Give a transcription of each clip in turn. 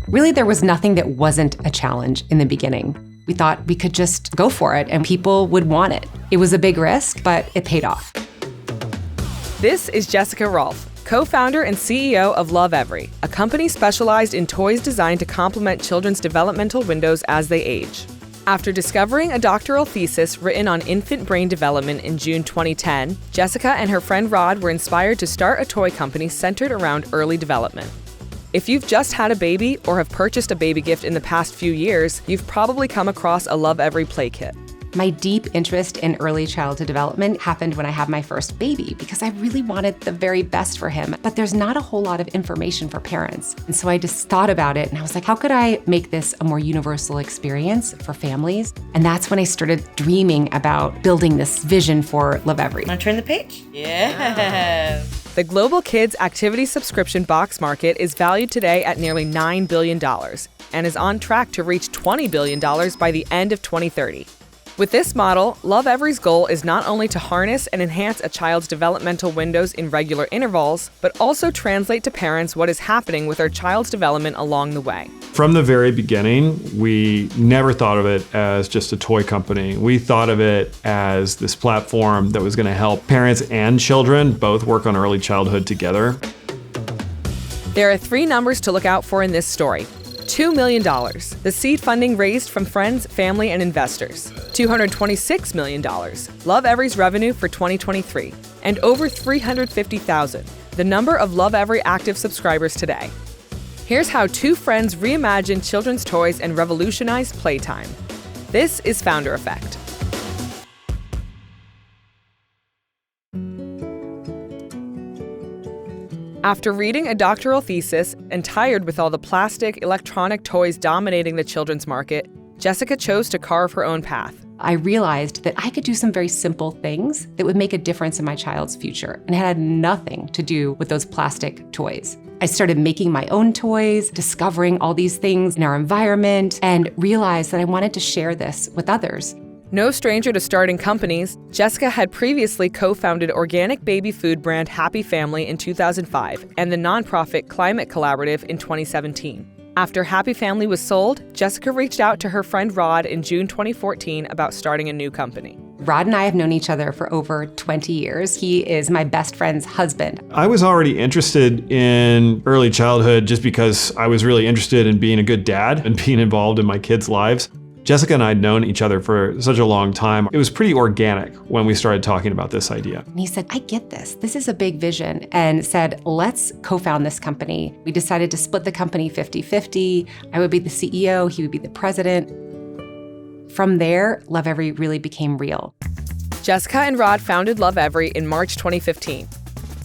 Really, there was nothing that wasn't a challenge in the beginning. We thought we could just go for it and people would want it. It was a big risk, but it paid off. This is Jessica Rolph, co-founder and CEO of Lovevery, a company specialized in toys designed to complement children's developmental windows as they age. After discovering a doctoral thesis written on infant brain development in June 2010, Jessica and her friend Rod were inspired to start a toy company centered around early development. If you've just had a baby or have purchased a baby gift in the past few years, you've probably come across a Lovevery play kit. My deep interest in early childhood development happened when I had my first baby because I really wanted the very best for him. But there's not a whole lot of information for parents. And so I just thought about it and I was like, how could I make this a more universal experience for families? And that's when I started dreaming about building this vision for Lovevery. Want to turn the page? Yeah. The global kids activity subscription box market is valued today at nearly $9 billion and is on track to reach $20 billion by the end of 2030. With this model, Lovevery's goal is not only to harness and enhance a child's developmental windows in regular intervals, but also translate to parents what is happening with their child's development along the way. From the very beginning, we never thought of it as just a toy company. We thought of it as this platform that was going to help parents and children both work on early childhood together. There are 3 numbers to look out for in this story. $2 million, the seed funding raised from friends, family, and investors. $226 million, Lovevery's revenue for 2023. And over 350,000, the number of Lovevery active subscribers today. Here's how 2 friends reimagined children's toys and revolutionized playtime. This is Founder Effect. After reading a doctoral thesis and tired with all the plastic, electronic toys dominating the children's market, Jessica chose to carve her own path. I realized that I could do some very simple things that would make a difference in my child's future, and it had nothing to do with those plastic toys. I started making my own toys, discovering all these things in our environment, and realized that I wanted to share this with others. No stranger to starting companies, Jessica had previously co-founded organic baby food brand Happy Family in 2005 and the nonprofit Climate Collaborative in 2017. After Happy Family was sold, Jessica reached out to her friend Rod in June 2014 about starting a new company. Rod and I have known each other for over 20 years. He is my best friend's husband. I was already interested in early childhood just because I was really interested in being a good dad and being involved in my kids' lives. Jessica and I had known each other for such a long time. It was pretty organic when we started talking about this idea. And he said, I get this. This is a big vision. And said, let's co-found this company. We decided to split the company 50-50. I would be the CEO, he would be the president. From there, Lovevery really became real. Jessica and Rod founded Lovevery in March 2015.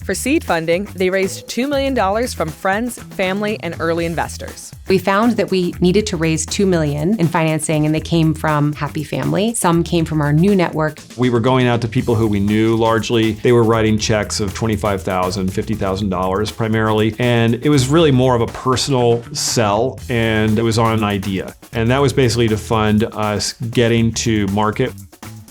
For seed funding, they raised $2 million from friends, family, and early investors. We found that we needed to raise $2 million in financing, and they came from Happy Family. Some came from our new network. We were going out to people who we knew largely. They were writing checks of $25,000, $50,000 primarily. And it was really more of a personal sell, and it was on an idea. And that was basically to fund us getting to market.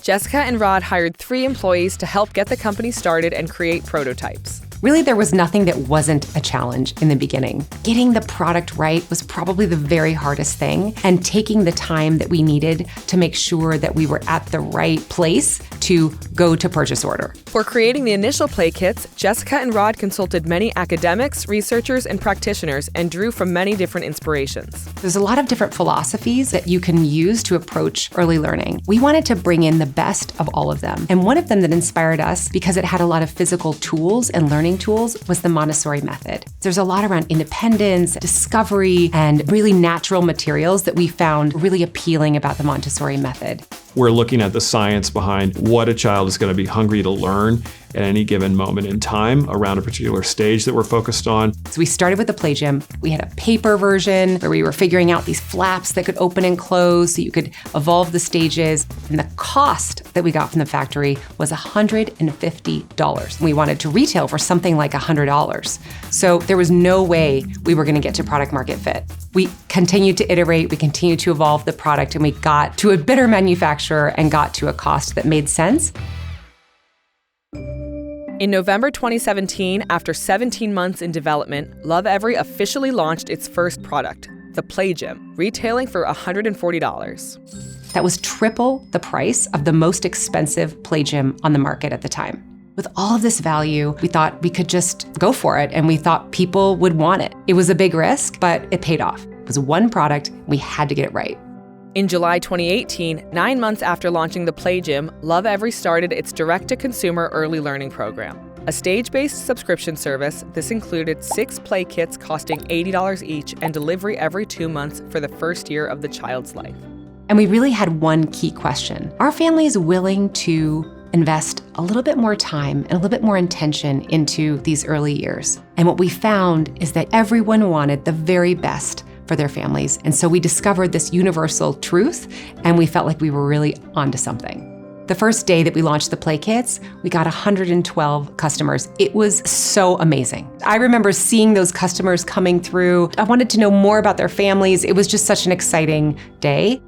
Jessica and Rod hired 3 employees to help get the company started and create prototypes. Really, there was nothing that wasn't a challenge in the beginning. Getting the product right was probably the very hardest thing, and taking the time that we needed to make sure that we were at the right place to go to purchase order. For creating the initial play kits, Jessica and Rod consulted many academics, researchers, and practitioners and drew from many different inspirations. There's a lot of different philosophies that you can use to approach early learning. We wanted to bring in the best of all of them. And one of them that inspired us, because it had a lot of physical tools and learning tools, was the Montessori method. There's a lot around independence, discovery, and really natural materials that we found really appealing about the Montessori method. We're looking at the science behind what a child is going to be hungry to learn at any given moment in time around a particular stage that we're focused on. So we started with the play gym. We had a paper version where we were figuring out these flaps that could open and close so you could evolve the stages. And the cost that we got from the factory was $150. We wanted to retail for something like $100. So there was no way we were going to get to product market fit. We continued to iterate, we continued to evolve the product, and we got to a better manufacturer and got to a cost that made sense. In November 2017, after 17 months in development, Lovevery officially launched its first product, the Play Gym, retailing for $140. That was triple the price of the most expensive play gym on the market at the time. With all of this value, we thought we could just go for it, and we thought people would want it. It was a big risk, but it paid off. It was one product, we had to get it right. In July 2018, 9 months after launching the Play Gym, Lovevery started its direct-to-consumer early learning program. A stage-based subscription service, this included 6 play kits costing $80 each and delivery every 2 months for the first year of the child's life. And we really had one key question. Are families willing to invest a little bit more time and a little bit more intention into these early years? And what we found is that everyone wanted the very best for their families. And so we discovered this universal truth, and we felt like we were really onto something. The first day that we launched the Play Kits, we got 112 customers. It was so amazing. I remember seeing those customers coming through. I wanted to know more about their families. It was just such an exciting day.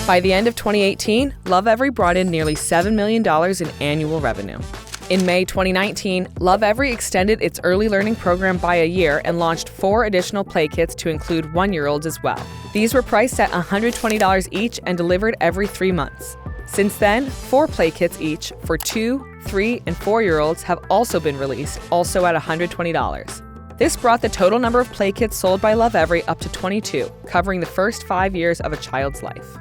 By the end of 2018, Lovevery brought in nearly $7 million in annual revenue. In May 2019, Lovevery extended its early learning program by a year and launched 4 additional play kits to include 1-year-olds as well. These were priced at $120 each and delivered every 3 months. Since then, 4 play kits each for 2, 3, and 4-year-olds have also been released, also at $120. This brought the total number of play kits sold by Lovevery up to 22, covering the first 5 years of a child's life.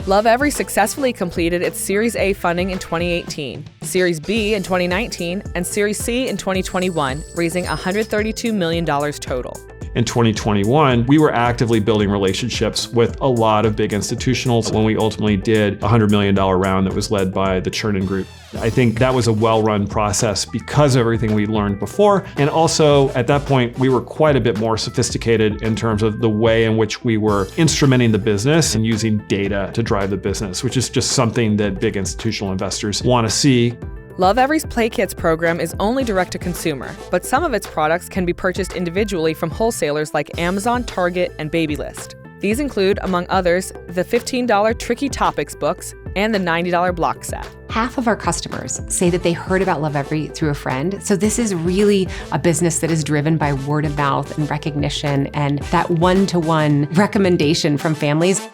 Lovevery successfully completed its Series A funding in 2018, Series B in 2019, and Series C in 2021, raising $132 million total. In 2021, we were actively building relationships with a lot of big institutionals when we ultimately did a $100 million round that was led by the Chernin Group. I think that was a well-run process because of everything we learned before. And also, at that point, we were quite a bit more sophisticated in terms of the way in which we were instrumenting the business and using data to drive the business, which is just something that big institutional investors want to see. Lovevery's Play Kits program is only direct-to-consumer, but some of its products can be purchased individually from wholesalers like Amazon, Target, and Babylist. These include, among others, the $15 Tricky Topics books and the $90 block set. Half of our customers say that they heard about Lovevery through a friend. So this is really a business that is driven by word of mouth and recognition and that one-to-one recommendation from families.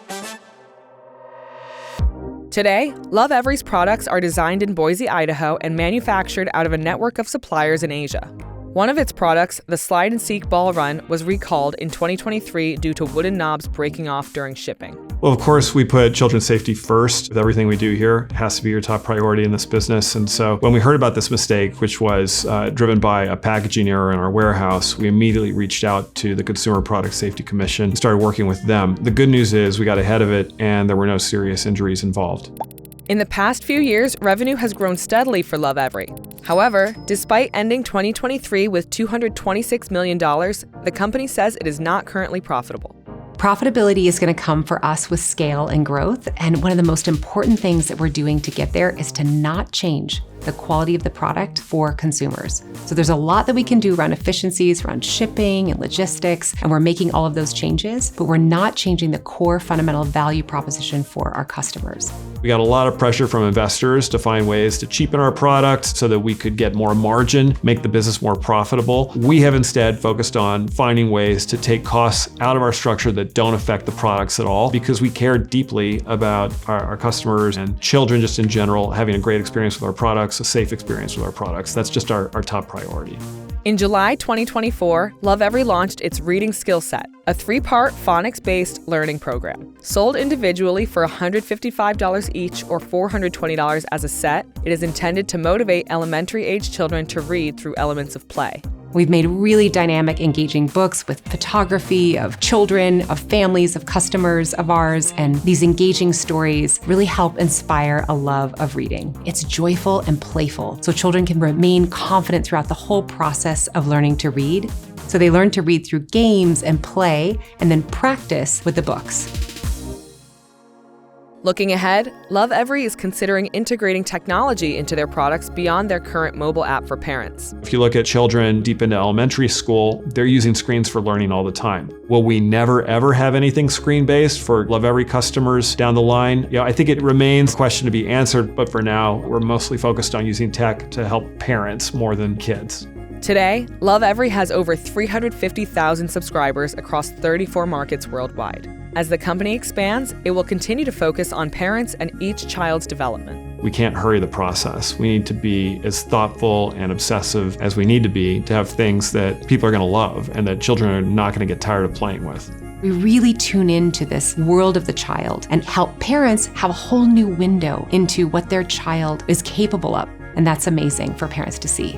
Today, Lovevery's products are designed in Boise, Idaho, and manufactured out of a network of suppliers in Asia. One of its products, the Slide and Seek Ball Run, was recalled in 2023 due to wooden knobs breaking off during shipping. Well, of course, we put children's safety first. With everything we do here, it has to be your top priority in this business. And so when we heard about this mistake, which was driven by a packaging error in our warehouse, we immediately reached out to the Consumer Product Safety Commission and started working with them. The good news is we got ahead of it and there were no serious injuries involved. In the past few years, revenue has grown steadily for Lovevery. However, despite ending 2023 with $226 million, the company says it is not currently profitable. Profitability is going to come for us with scale and growth. And one of the most important things that we're doing to get there is to not change the quality of the product for consumers. So there's a lot that we can do around efficiencies, around shipping and logistics, and we're making all of those changes, but we're not changing the core fundamental value proposition for our customers. We got a lot of pressure from investors to find ways to cheapen our product so that we could get more margin, make the business more profitable. We have instead focused on finding ways to take costs out of our structure that don't affect the products at all, because we care deeply about our customers and children just in general having a great experience with our products, a safe experience with our products. That's just our top priority. In July 2024, Lovevery launched its Reading Skill Set, a 3-part phonics-based learning program. Sold individually for $155 each or $420 as a set, it is intended to motivate elementary-age children to read through elements of play. We've made really dynamic, engaging books with photography of children, of families, of customers of ours, and these engaging stories really help inspire a love of reading. It's joyful and playful, so children can remain confident throughout the whole process of learning to read. So they learn to read through games and play, and then practice with the books. Looking ahead, Lovevery is considering integrating technology into their products beyond their current mobile app for parents. If you look at children deep into elementary school, they're using screens for learning all the time. Will we never ever have anything screen-based for Lovevery customers down the line? I think it remains a question to be answered, but for now, we're mostly focused on using tech to help parents more than kids. Today, Lovevery has over 350,000 subscribers across 34 markets worldwide. As the company expands, it will continue to focus on parents and each child's development. We can't hurry the process. We need to be as thoughtful and obsessive as we need to be to have things that people are going to love and that children are not going to get tired of playing with. We really tune into this world of the child and help parents have a whole new window into what their child is capable of. And that's amazing for parents to see.